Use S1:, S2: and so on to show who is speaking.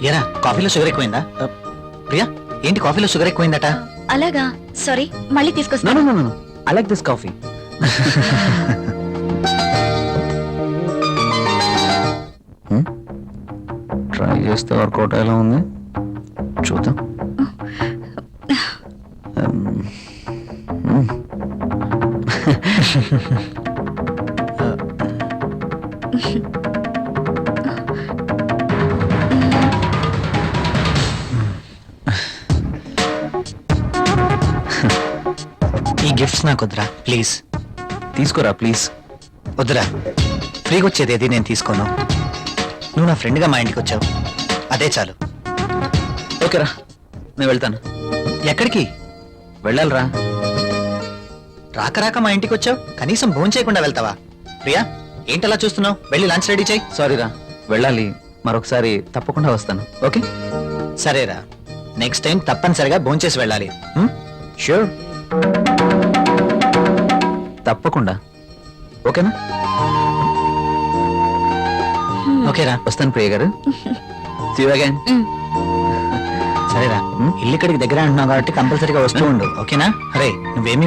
S1: ఏరా కాఫీలో షుగర్ ఎక్కువైందా? ప్రియా ఏంటి కాఫీలో షుగర్ ఎక్కువైందట?
S2: అలాగా, సారీ, మళ్ళీ తీసుకొస్తాను.
S3: No. I like this coffee. Try చేస్తే వర్కౌట్ ఎలా ఉంది చూద్దాం.
S1: ఈ గిఫ్ట్స్ నాకు వద్దురా ప్లీజ్.
S3: తీసుకోరా ప్లీజ్.
S1: వద్దురా, ఫ్రీగా వచ్చేది ఏది నేను తీసుకోను. నువ్వు నా ఫ్రెండ్గా మా ఇంటికి వచ్చావు, అదే చాలు.
S3: ఓకేరా, నేను వెళ్తాను.
S1: ఎక్కడికి
S3: వెళ్ళాలిరా.
S1: రాక రాక మా ఇంటికి వచ్చావు, కనీసం భోజనం చేయకుండా వెళ్తావా? ప్రియా ఏంటలా చూస్తున్నావు? వెళ్ళి లంచ్ రెడీ చేయి.
S3: సారీరా, వెళ్ళాలి. మరొకసారి తప్పకుండా వస్తాను. ఓకే
S1: సరేరా, నెక్స్ట్ టైం తప్పనిసరిగా భోజనం చేసి వెళ్ళాలి.
S3: ష్యూర్, తప్పకుండా. ఓకేనా?
S1: ఓకేరా,
S3: వస్తాను ప్రియ గారు. See you again.
S1: సరేరా, ఇల్లు ఇక్కడికి దగ్గర అంటున్నావు కాబట్టి కంపల్సరీగా వస్తూ ఉండు. ఓకేనా? అరే నువ్వేమి